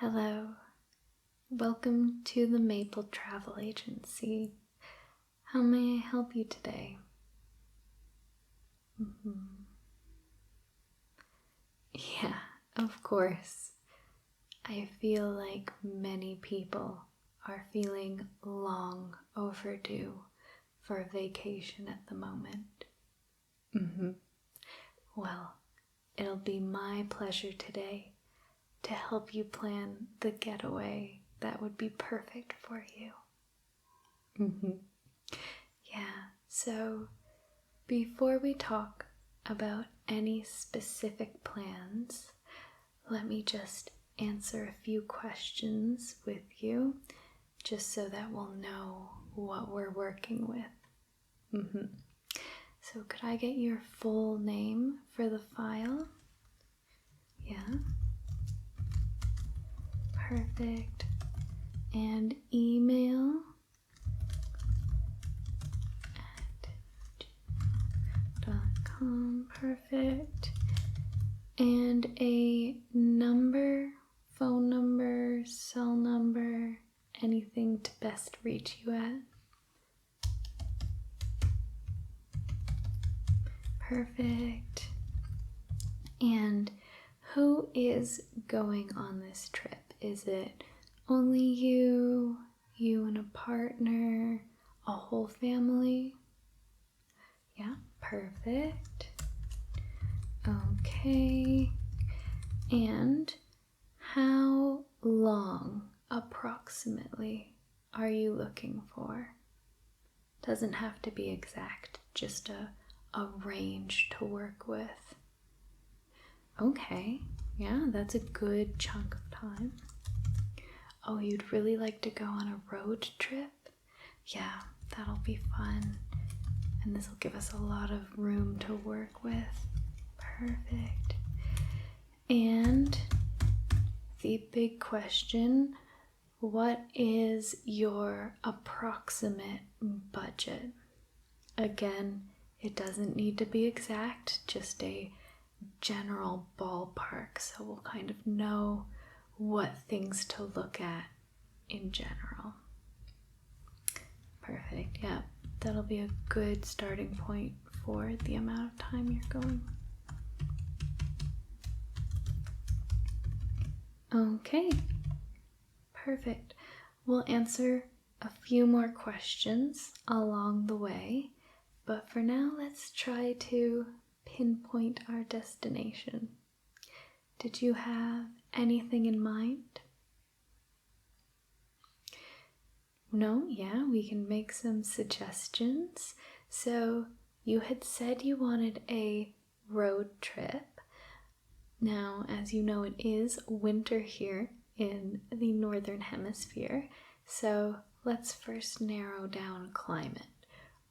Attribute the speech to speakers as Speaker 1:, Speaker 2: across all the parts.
Speaker 1: Hello, welcome to the Maple Travel Agency. How may I help you today? Yeah, of course. I feel like many people are feeling long overdue for a vacation at the moment. Well, it'll be my pleasure today to help you plan the getaway that would be perfect for you. Yeah, so before we talk about any specific plans, let me just answer a few questions with you, just so that we'll know what we're working with. So could I get your full name for the file? Yeah. Perfect. And email? .com. Perfect. And a number, phone number, cell number, anything to best reach you at? Perfect. And who is going on this trip? Is it only you and a partner, a whole family? Yeah, perfect. Okay. And how long approximately are you looking for? Doesn't have to be exact, just a range to work with. Okay, yeah, that's a good chunk of time. Oh, you'd really like to go on a road trip? Yeah, that'll be fun. And this will give us a lot of room to work with. Perfect. And the big question, what is your approximate budget? Again, it doesn't need to be exact, just a general ballpark, so we'll kind of know what things to look at in general. Perfect, yeah, that'll be a good starting point for the amount of time you're going. Okay, perfect. We'll answer a few more questions along the way, but for now, let's try to pinpoint our destination. Did you have anything in mind? No? Yeah, we can make some suggestions. So you had said you wanted a road trip. Now, as you know, it is winter here in the Northern Hemisphere, so let's first narrow down climate.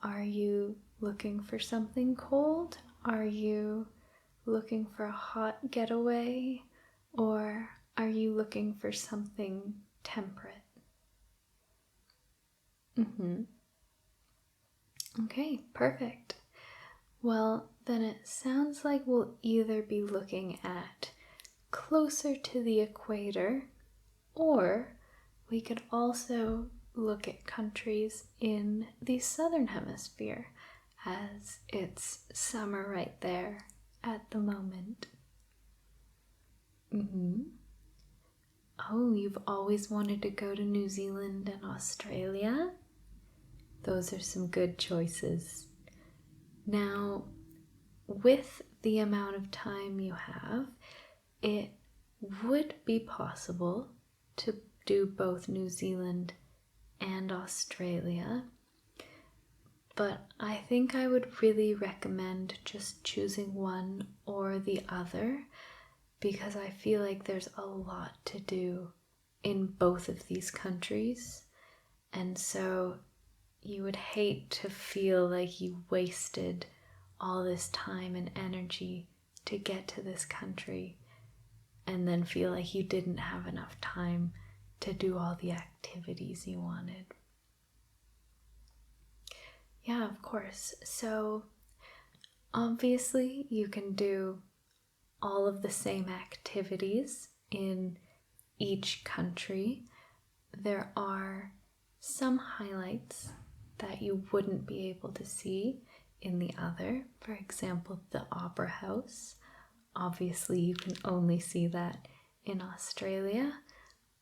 Speaker 1: Are you looking for something cold? Are you looking for a hot getaway? Or are you looking for something temperate? Okay, perfect. Well, then it sounds like we'll either be looking at closer to the equator, or we could also look at countries in the southern hemisphere, as it's summer right there at the moment. Oh, you've always wanted to go to New Zealand and Australia? Those are some good choices. Now, with the amount of time you have, it would be possible to do both New Zealand and Australia, but I think I would really recommend just choosing one or the other, because I feel like there's a lot to do in both of these countries, and so you would hate to feel like you wasted all this time and energy to get to this country and then feel like you didn't have enough time to do all the activities you wanted. Yeah, of course. So obviously you can do all of the same activities in each country, there are some highlights that you wouldn't be able to see in the other. For example, the Opera House. Obviously, you can only see that in Australia.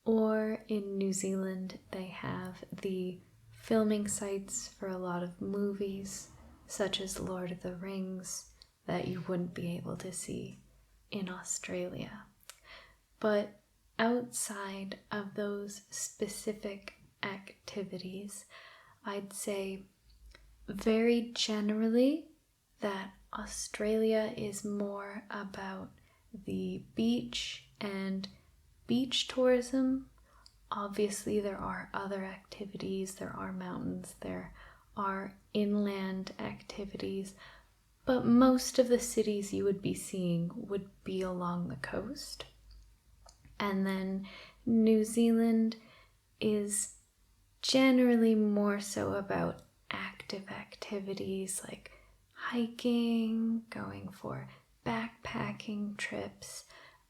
Speaker 1: Or in New Zealand, they have the filming sites for a lot of movies, such as Lord of the Rings, that you wouldn't be able to see in Australia. But outside of those specific activities, I'd say very generally that Australia is more about the beach and beach tourism. Obviously, there are other activities, there are mountains, there are inland activities, but most of the cities you would be seeing would be along the coast. And then New Zealand is generally more so about active activities like hiking, going for backpacking trips.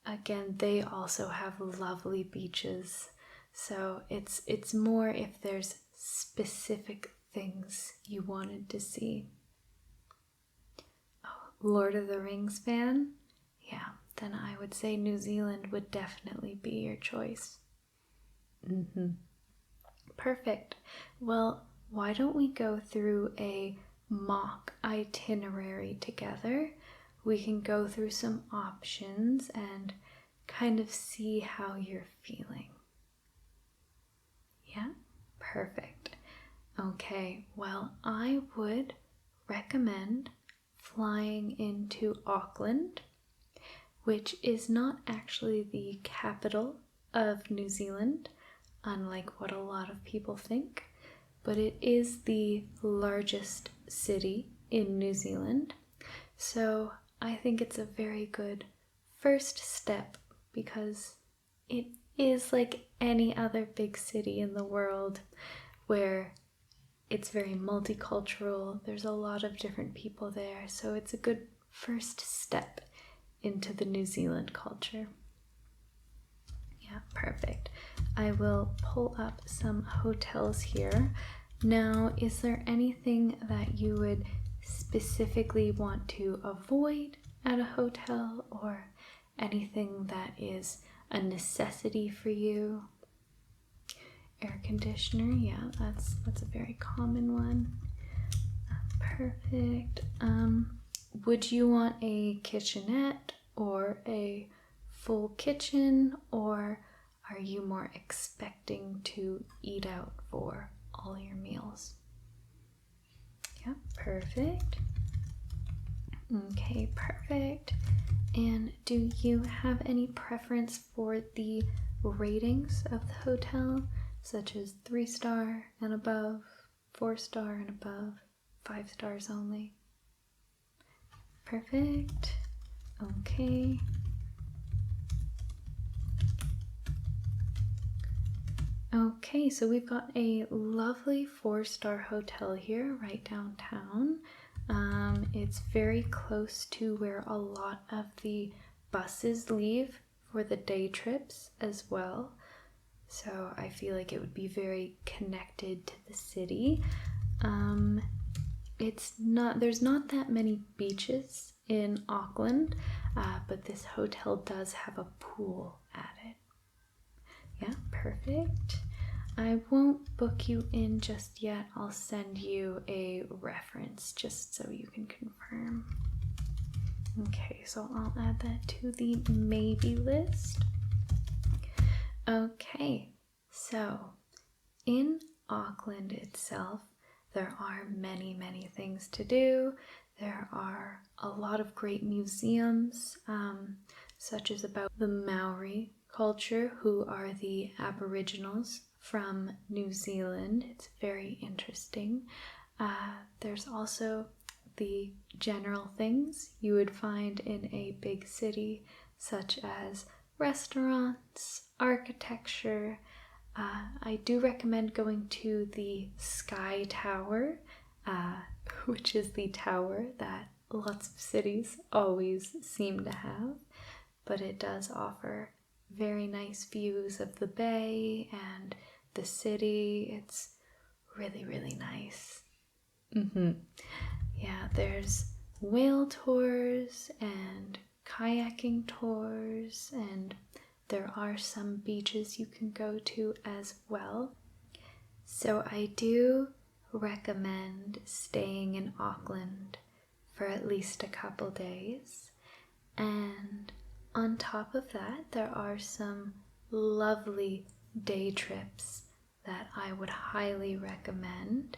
Speaker 1: Again, they also have lovely beaches, so it's more if there's specific things you wanted to see. Oh, Lord of the Rings fan? Yeah, then I would say New Zealand would definitely be your choice. Perfect. Well, why don't we go through a mock itinerary together? We can go through some options and kind of see how you're feeling. Yeah? Perfect. Okay, well, I would recommend flying into Auckland, which is not actually the capital of New Zealand, unlike what a lot of people think, but it is the largest city in New Zealand. So I think it's a very good first step because it is like any other big city in the world where it's very multicultural. There's a lot of different people there, so it's a good first step into the New Zealand culture. Yeah, perfect. I will pull up some hotels here. Now, is there anything that you would specifically want to avoid at a hotel, or anything that is a necessity for you? Air conditioner, yeah, that's a very common one. Perfect. Would you want a kitchenette or a full kitchen, or are you more expecting to eat out for all your meals? Yeah, perfect. Okay, perfect. And do you have any preference for the ratings of the hotel, such as 3-star and above, 4-star and above, 5 stars only? Perfect. Okay. Okay, so we've got a lovely 4-star hotel here right downtown. It's very close to where a lot of the buses leave for the day trips as well. So I feel like it would be very connected to the city. There's not that many beaches in Auckland, but this hotel does have a pool at it. Yeah, perfect. I won't book you in just yet. I'll send you a reference just so you can confirm. Okay, so I'll add that to the maybe list. Okay, so in Auckland itself, there are many, many things to do. There are a lot of great museums, such as about the Maori culture, who are the Aboriginals from New Zealand. It's very interesting. There's also the general things you would find in a big city, such as restaurants, architecture. I do recommend going to the Sky Tower, which is the tower that lots of cities always seem to have, but it does offer very nice views of the bay and the city. It's really, really nice. Yeah, there's whale tours and kayaking tours, and there are some beaches you can go to as well. So I do recommend staying in Auckland for at least a couple days. And on top of that, there are some lovely day trips that I would highly recommend.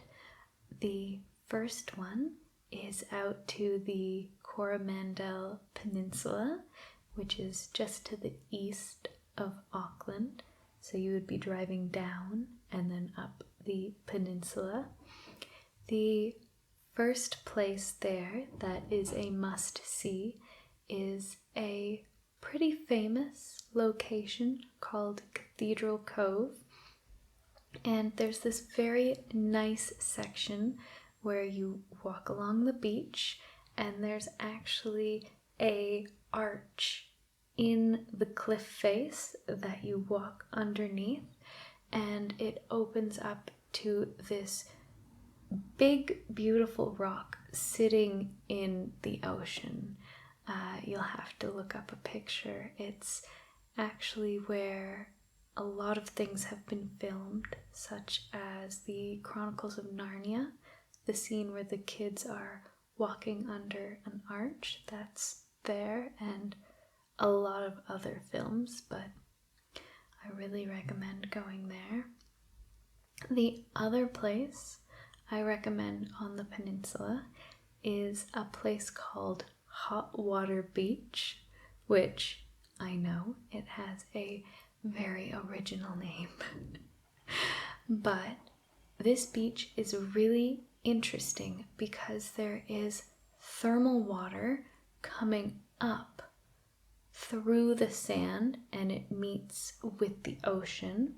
Speaker 1: The first one is out to the Coromandel Peninsula, which is just to the east of Auckland. So you would be driving down and then up the peninsula. The first place there that is a must-see is a pretty famous location called Cathedral Cove. And there's this very nice section where you walk along the beach, and there's actually a arch in the cliff face that you walk underneath, and it opens up to this big, beautiful rock sitting in the ocean. You'll have to look up a picture. It's actually where a lot of things have been filmed, such as the Chronicles of Narnia, the scene where the kids are walking under an arch, that's there, and a lot of other films, but I really recommend going there. The other place I recommend on the peninsula is a place called Hot Water Beach, which I know it has a very original name. But this beach is really interesting because there is thermal water coming up through the sand and it meets with the ocean.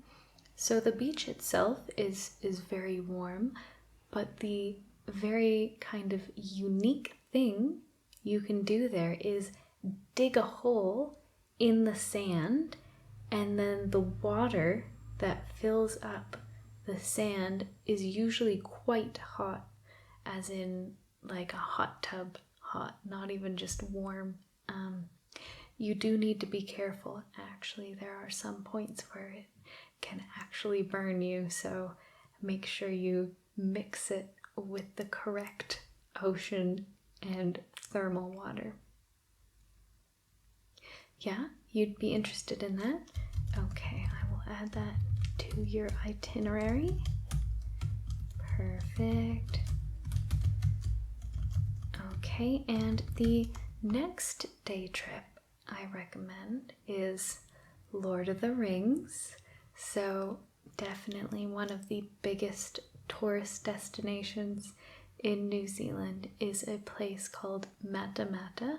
Speaker 1: So the beach itself is very warm, but the very kind of unique thing you can do there is dig a hole in the sand, and then the water that fills up the sand is usually quite hot, as in like a hot tub hot, not even just warm. You do need to be careful. Actually, there are some points where it can actually burn you, so make sure you mix it with the correct ocean and thermal water. Yeah, you'd be interested in that? Okay, I will add that to your itinerary. Perfect. Okay, and the next day trip I recommend is Lord of the Rings. So definitely one of the biggest tourist destinations in New Zealand is a place called Matamata,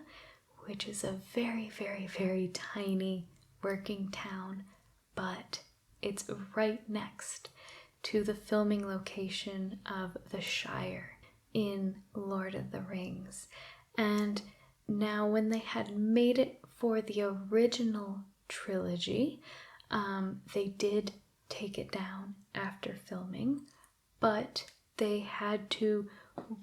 Speaker 1: which is a very, very, very tiny working town, but it's right next to the filming location of the Shire in Lord of the Rings. And now when they had made it for the original trilogy, they did take it down after filming, but they had to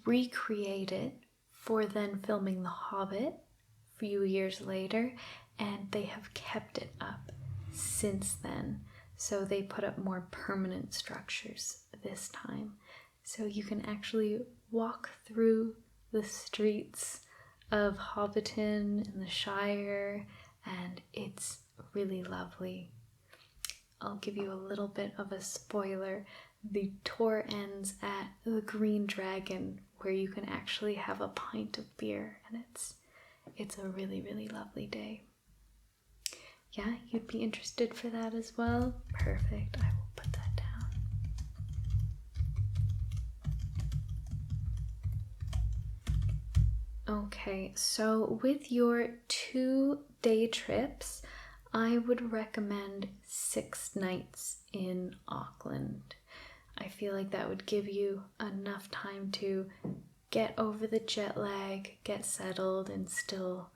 Speaker 1: recreate it for then filming The Hobbit a few years later, and they have kept it up since then. So they put up more permanent structures this time. So you can actually walk through the streets of Hobbiton and the Shire, and it's really lovely. I'll give you a little bit of a spoiler. The tour ends at the Green Dragon, where you can actually have a pint of beer, and it's a really, really lovely day. Yeah, you'd be interested for that as well? Perfect, I will put that down. Okay, so with your 2 day trips, I would recommend 6 nights in Auckland. I feel like that would give you enough time to get over the jet lag, get settled, and still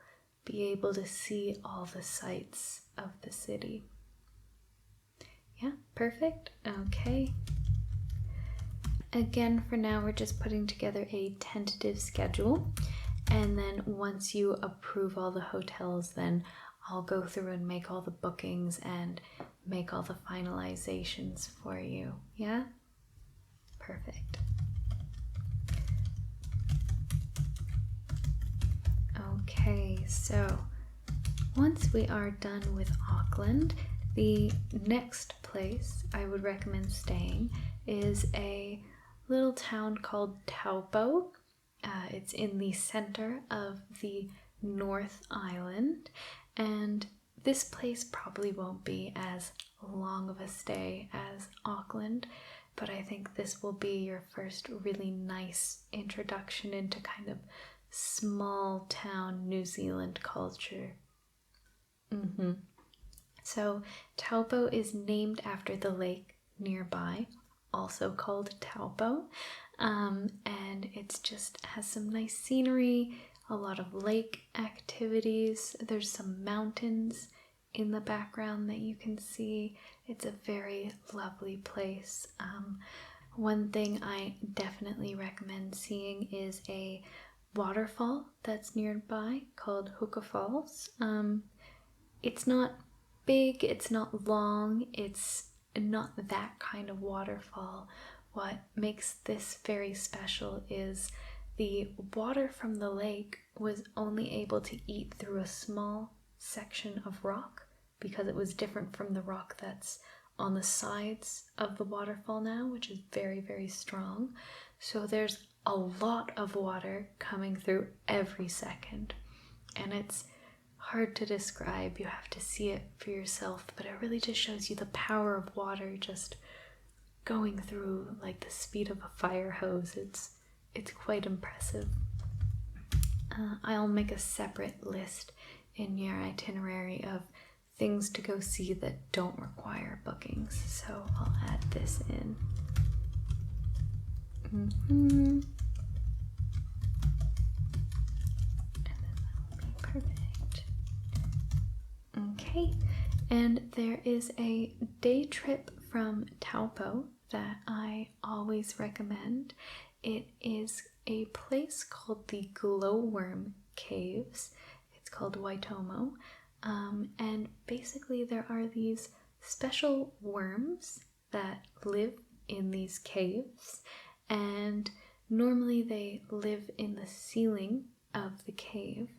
Speaker 1: be able to see all the sights of the city. Yeah, perfect. Okay. Again, for now, we're just putting together a tentative schedule. And then once you approve all the hotels, then I'll go through and make all the bookings and make all the finalizations for you. Yeah? Perfect. Okay, so once we are done with Auckland, the next place I would recommend staying is a little town called Taupo. It's in the center of the North Island, and this place probably won't be as long of a stay as Auckland, but I think this will be your first really nice introduction into kind of small town New Zealand culture. So Taupo is named after the lake nearby, also called Taupo, and it's just has some nice scenery, a lot of lake activities. There's some mountains in the background that you can see. It's a very lovely place. One thing I definitely recommend seeing is a waterfall that's nearby called Huka Falls. It's not big, it's not long, it's not that kind of waterfall. What makes this very special is the water from the lake was only able to eat through a small section of rock because it was different from the rock that's on the sides of the waterfall now, which is very, very strong. So there's a lot of water coming through every second, and it's hard to describe. You have to see it for yourself, but it really just shows you the power of water just going through like the speed of a fire hose. It's quite impressive. I'll make a separate list in your itinerary of things to go see that don't require bookings, so I'll add this in. And then that'll be perfect. Okay, and there is a day trip from Taupo that I always recommend. It is a place called the Glowworm Caves. It's called Waitomo. And basically there are these special worms that live in these caves, and normally they live in the ceiling of the cave,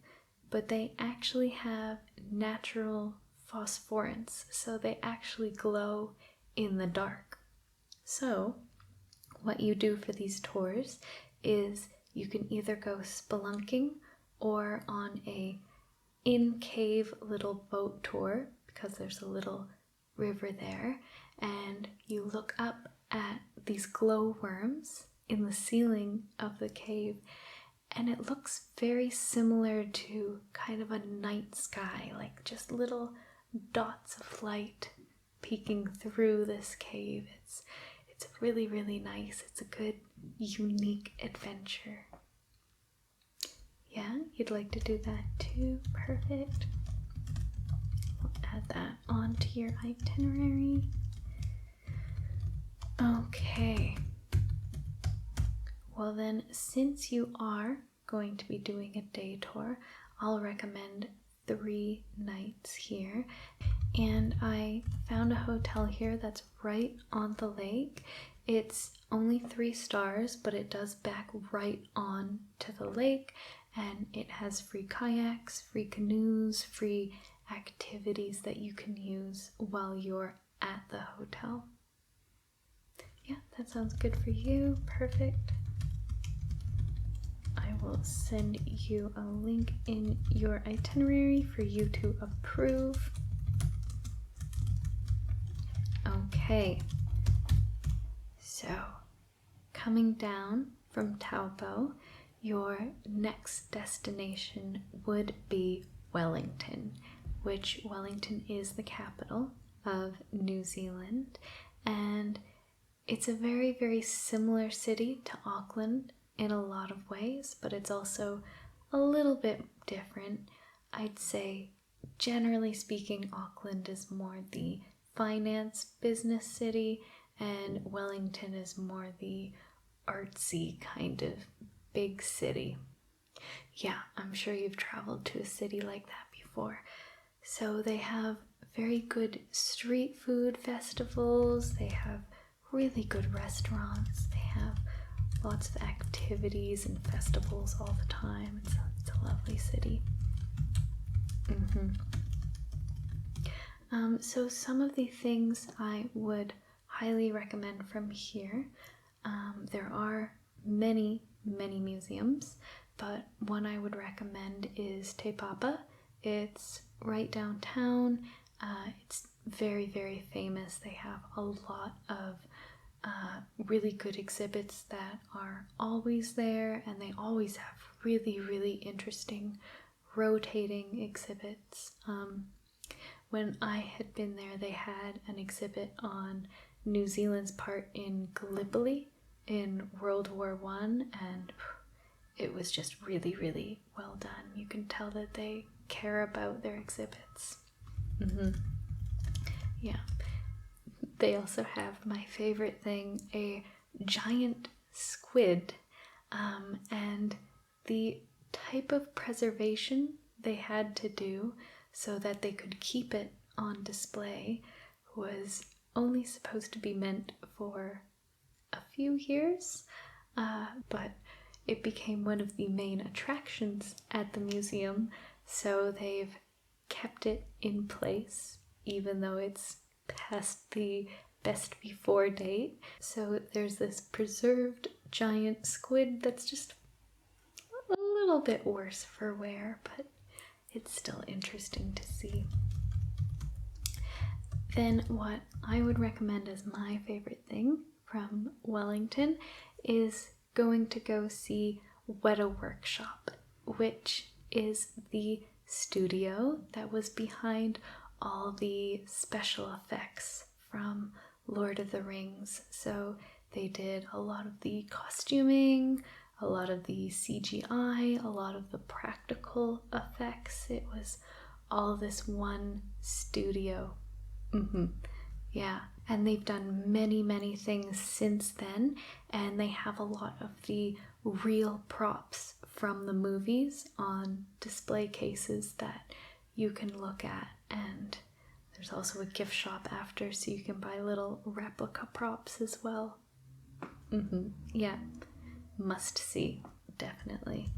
Speaker 1: but they actually have natural phosphorance, so they actually glow in the dark. So what you do for these tours is you can either go spelunking or on a in-cave little boat tour, because there's a little river there, and you look up at these glowworms in the ceiling of the cave, and it looks very similar to kind of a night sky, like just little dots of light peeking through this cave. It's really, really nice. It's a good, unique adventure. Yeah, you'd like to do that too? Perfect. We'll add that onto your itinerary. Okay. Well then, since you are going to be doing a day tour, I'll recommend 3 nights here. And I found a hotel here that's right on the lake. It's only 3 stars, but it does back right on to the lake, and it has free kayaks, free canoes, free activities that you can use while you're at the hotel. Yeah, that sounds good for you. Perfect. I will send you a link in your itinerary for you to approve. Okay, so coming down from Taupo, your next destination would be Wellington, which Wellington is the capital of New Zealand, and it's a very, very similar city to Auckland in a lot of ways, but it's also a little bit different. I'd say, generally speaking, Auckland is more the finance business city, and Wellington is more the artsy kind of big city. Yeah, I'm sure you've traveled to a city like that before. So they have very good street food festivals, they have really good restaurants, they have lots of activities and festivals all the time. It's a lovely city. So some of the things I would highly recommend from here, there are many museums, but one I would recommend is Tekapo. It's right downtown. It's very famous. They have a lot of really good exhibits that are always there, and they always have really interesting rotating exhibits. When I had been there, they had an exhibit on New Zealand's part in Gallipoli in World War I, and it was just really well done. You can tell that they care about their exhibits. Yeah. They also have my favorite thing, a giant squid, and the type of preservation they had to do so that they could keep it on display was only supposed to be meant for a few years, but it became one of the main attractions at the museum, so they've kept it in place even though it's past the best before date. So there's this preserved giant squid that's just a little bit worse for wear, but it's still interesting to see. Then what I would recommend as my favorite thing from Wellington is going to go see WAYYY Workshop, which is the studio that was behind all the special effects from Lord of the Rings. So they did a lot of the costuming, a lot of the CGI, a lot of the practical effects. It was all this one studio. Yeah, and they've done many things since then, and they have a lot of the real props from the movies on display cases that you can look at, and there's also a gift shop after, so you can buy little replica props as well. Yeah, must see, definitely.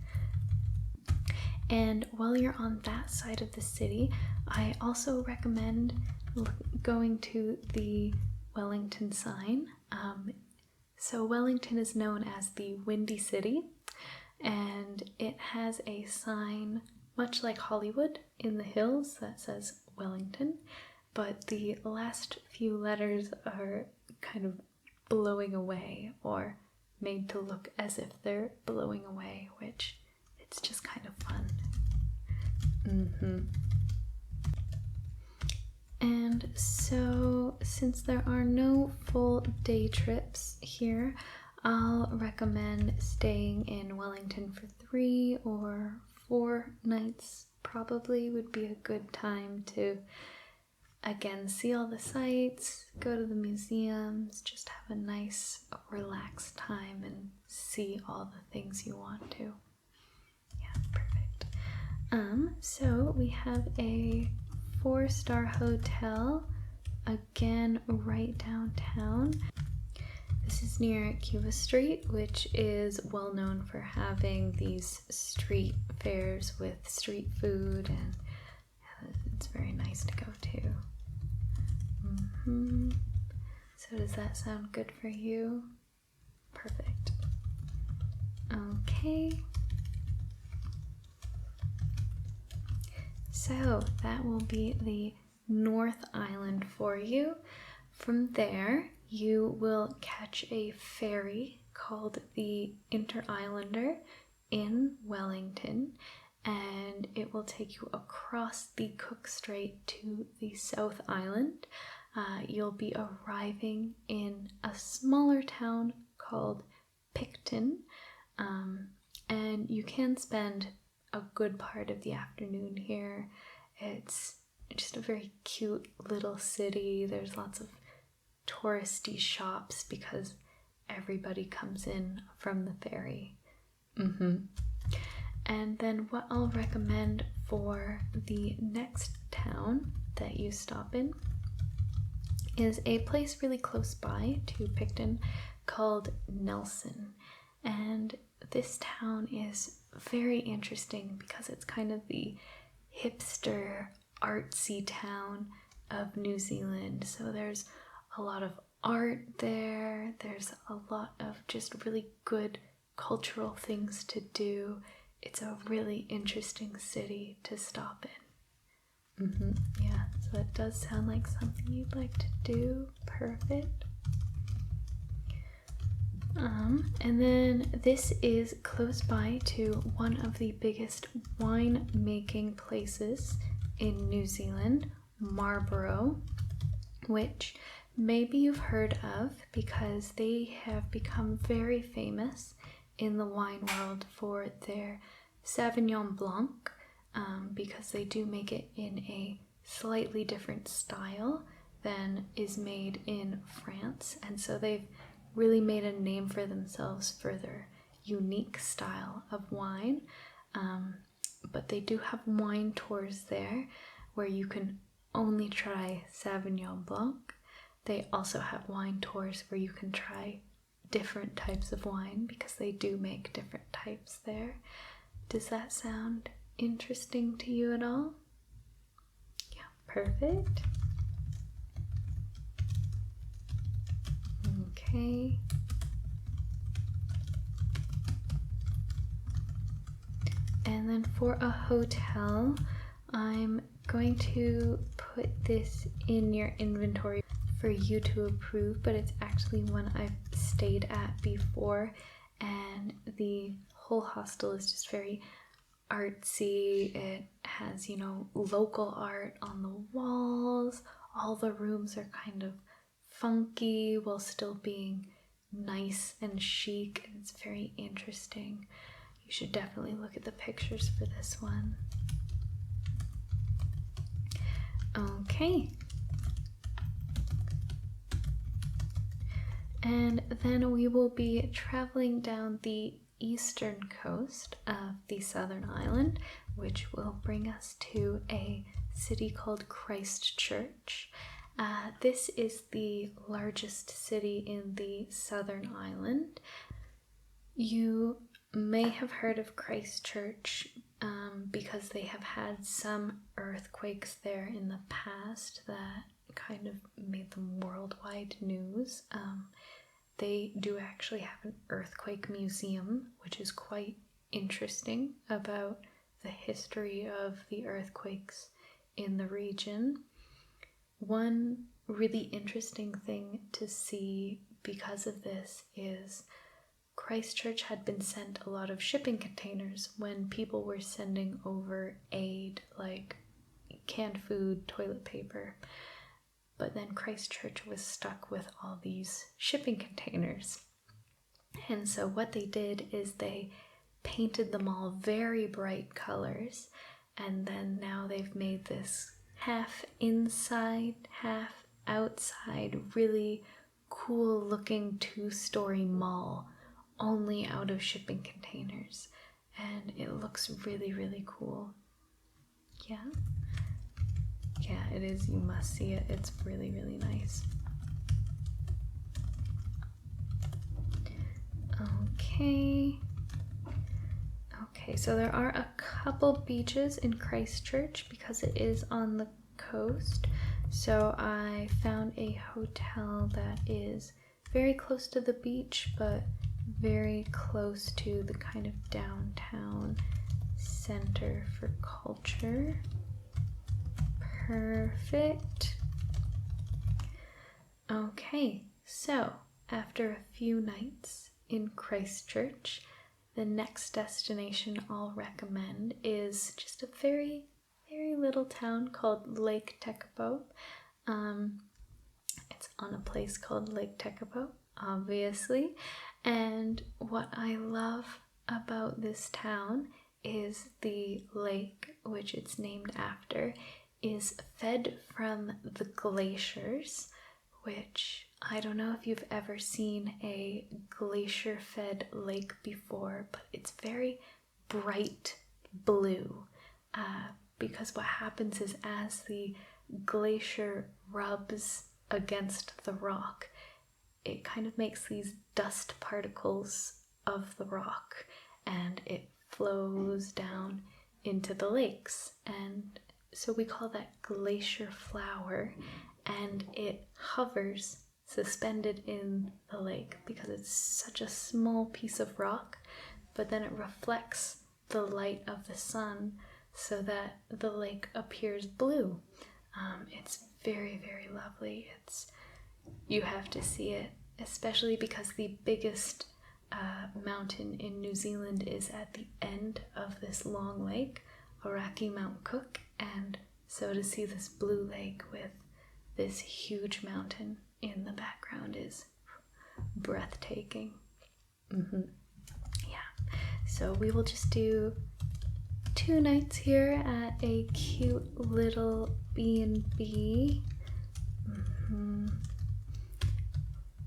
Speaker 1: And while you're on that side of the city, I also recommend going to the Wellington sign. So Wellington is known as the Windy City, and it has a sign much like Hollywood in the hills that says Wellington, but the last few letters are kind of blowing away or made to look as if they're blowing away, which it's just kind of fun. And so, since there are no full day trips here, I'll recommend staying in Wellington for 3 or 4 nights. Probably would be a good time to, again, see all the sights, go to the museums, just have a nice, relaxed time and see all the things you want to. Yeah, perfect. So we have a 4-star hotel, again, right downtown. This is near Cuba Street, which is well known for having these street fairs with street food, and it's very nice to go to. So does that sound good for you? Perfect. Okay. So that will be the North Island for you. From there, you will catch a ferry called the Inter-Islander in Wellington, and it will take you across the Cook Strait to the South Island. You'll be arriving in a smaller town called Picton, and you can spend a good part of the afternoon here. It's just a very cute little city. There's lots of touristy shops because everybody comes in from the ferry. And then what I'll recommend for the next town that you stop in is a place really close by to Picton called Nelson. And this town is very interesting because it's kind of the hipster, artsy town of New Zealand. So there's a lot of art there. There's a lot of just really good cultural things to do. It's a really interesting city to stop in. Yeah, so it does sound like something you'd like to do. Perfect. And then this is close by to one of the biggest wine making places in New Zealand, Marlborough, which maybe you've heard of because they have become very famous in the wine world for their Sauvignon Blanc, because they do make it in a slightly different style than is made in France, and so they've really made a name for themselves for their unique style of wine. But they do have wine tours there where you can only try Sauvignon Blanc. They also have wine tours where you can try different types of wine because they do make different types there. Does that sound interesting to you at all? Yeah, perfect. Okay. And then for a hotel, I'm going to put this in your inventory for you to approve, but it's actually one I've stayed at before, and the whole hostel is just very artsy. It has, you know, local art on the walls. All the rooms are kind of funky while still being nice and chic, and it's very interesting. You should definitely look at the pictures for this one. Okay. And then we will be traveling down the eastern coast of the southern island, which will bring us to a city called Christchurch. This is the largest city in the southern island. You may have heard of Christchurch because they have had some earthquakes there in the past that kind of made them worldwide news. They do actually have an earthquake museum, which is quite interesting about the history of the earthquakes in the region. One really interesting thing to see because of this is Christchurch had been sent a lot of shipping containers when people were sending over aid like canned food, toilet paper. But then Christchurch was stuck with all these shipping containers. And so what they did is they painted them all very bright colors, and then now they've made this half inside, half outside, really cool looking 2-story mall only out of shipping containers, and it looks really, really cool. Yeah, it is. You must see it. It's really, really nice. Okay, so there are a couple beaches in Christchurch because it is on the coast. So I found a hotel that is very close to the beach, but very close to the kind of downtown center for culture. Perfect. Okay, so after a few nights in Christchurch, the next destination I'll recommend is just a very, very little town called Lake Tekapo. It's on a place called Lake Tekapo, obviously, and what I love about this town is the lake, which it's named after, is fed from the glaciers, which I don't know if you've ever seen a glacier-fed lake before, but it's very bright blue because what happens is as the glacier rubs against the rock, it kind of makes these dust particles of the rock and it flows down into the lakes, and so we call that glacier flower, and it hovers suspended in the lake because it's such a small piece of rock, but then it reflects the light of the sun so that the lake appears blue. It's very, very lovely. You have to see it, especially because the biggest mountain in New Zealand is at the end of this long lake, Oraki Mount Cook, and so to see this blue lake with this huge mountain in the background is breathtaking. Yeah, so we will just do 2 nights here at a cute little B&B.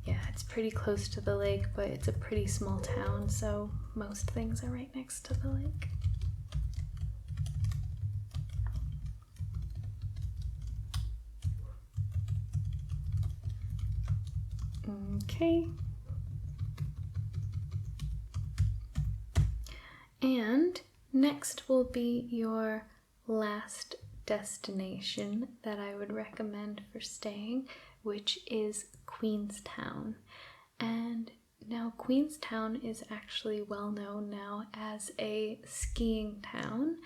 Speaker 1: Yeah, it's pretty close to the lake, but it's a pretty small town, so most things are right next to the lake. Okay. And next will be your last destination that I would recommend for staying, which is Queenstown. And now Queenstown is actually well known now as a skiing town.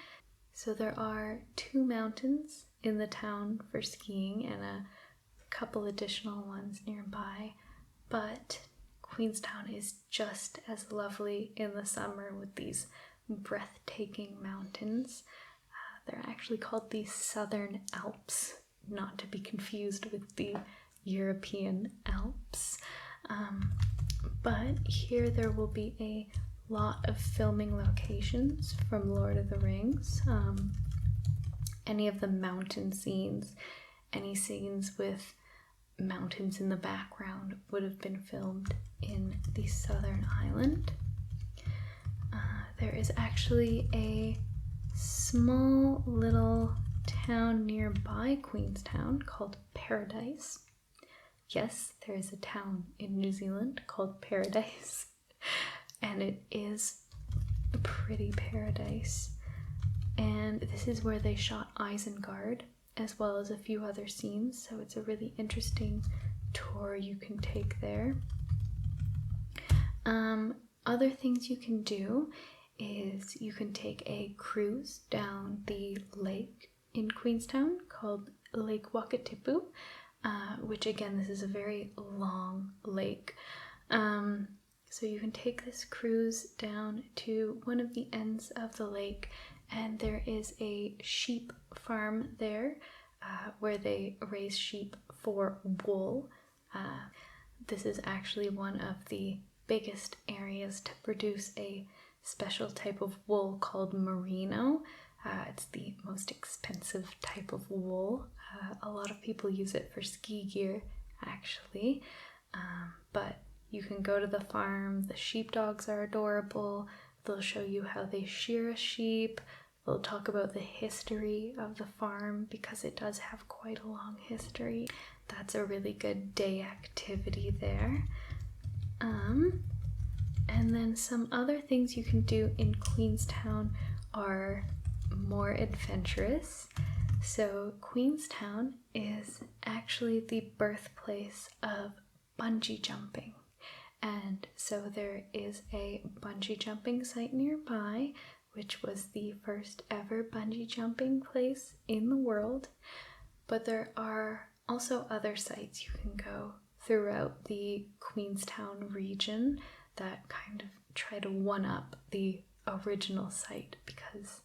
Speaker 1: So there are 2 mountains in the town for skiing and a couple additional ones nearby, but Queenstown is just as lovely in the summer with these breathtaking mountains. They're actually called the Southern Alps, not to be confused with the European Alps. But here there will be a lot of filming locations from Lord of the Rings. Any of the mountain scenes, any scenes with mountains in the background would have been filmed in the Southern Island. There is actually a small little town nearby Queenstown called Paradise. Yes, there is a town in New Zealand called Paradise, and it is a pretty paradise. And this is where they shot Isengard, as well as a few other scenes, so it's a really interesting tour you can take there. Other things you can do is you can take a cruise down the lake in Queenstown called Lake Wakatipu, which again, this is a very long lake. So you can take this cruise down to one of the ends of the lake, and there is a sheep farm there where they raise sheep for wool. This is actually one of the biggest areas to produce a special type of wool called merino. It's the most expensive type of wool. A lot of people use it for ski gear, actually. But you can go to the farm. The sheepdogs are adorable. They'll show you how they shear a sheep. They'll talk about the history of the farm because it does have quite a long history. That's a really good day activity there. And then some other things you can do in Queenstown are more adventurous. So Queenstown is actually the birthplace of bungee jumping. And so there is a bungee jumping site nearby, which was the first ever bungee jumping place in the world. But there are also other sites you can go throughout the Queenstown region that kind of try to one-up the original site because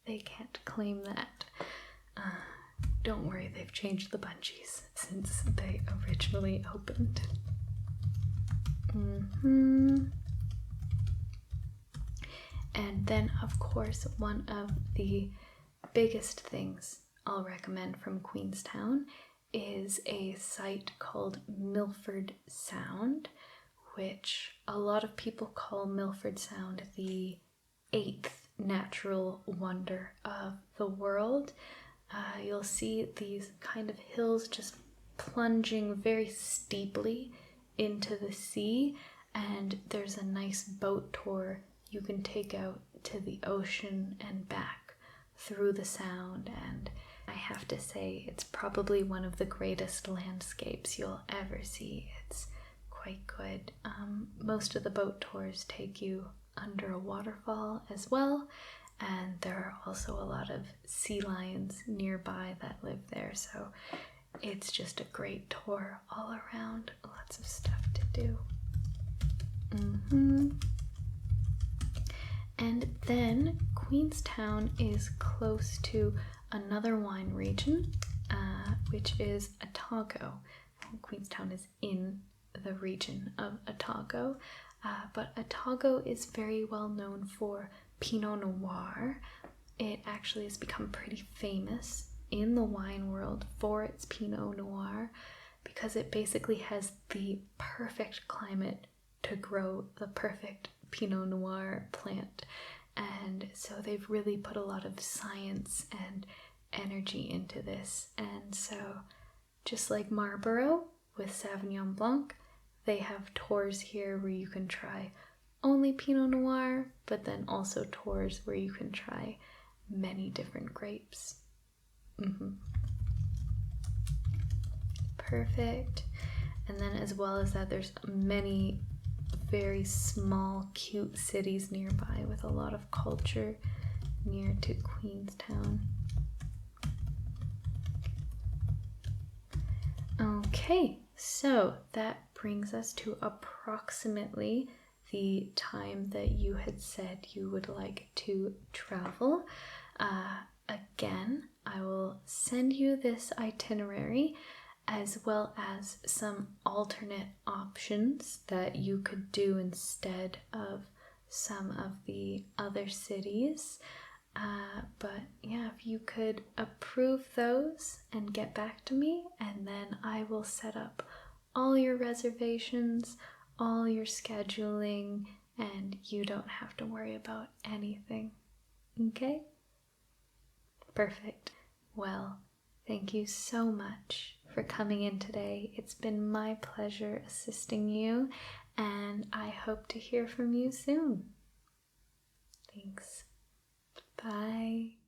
Speaker 1: they can't claim that. Don't worry, they've changed the bungees since they originally opened. And then, of course, one of the biggest things I'll recommend from Queenstown is a site called Milford Sound, which a lot of people call Milford Sound the 8th natural wonder of the world. You'll see these kind of hills just plunging very steeply into the sea, and there's a nice boat tour you can take out to the ocean and back through the sound, and I have to say it's probably one of the greatest landscapes you'll ever see. It's quite good. Most of the boat tours take you under a waterfall as well, and there are also a lot of sea lions nearby that live there, so it's just a great tour all around. Lots of stuff to do. And then Queenstown is close to another wine region, which is Otago. Queenstown is in the region of Otago, but Otago is very well known for Pinot Noir. It actually has become pretty famous in the wine world for its Pinot Noir because it basically has the perfect climate to grow the perfect Pinot Noir plant. And so they've really put a lot of science and energy into this. And so just like Marlborough with Sauvignon Blanc, they have tours here where you can try only Pinot Noir, but then also tours where you can try many different grapes. Perfect. And then as well as that, there's many very small, cute cities nearby with a lot of culture near to Queenstown. Okay, so that brings us to approximately the time that you had said you would like to travel. Again, I will send you this itinerary as well as some alternate options that you could do instead of some of the other cities. But yeah, if you could approve those and get back to me, and then I will set up all your reservations, all your scheduling, and you don't have to worry about anything. Okay? Perfect. Well, thank you so much for coming in today. It's been my pleasure assisting you, and I hope to hear from you soon. Thanks. Bye.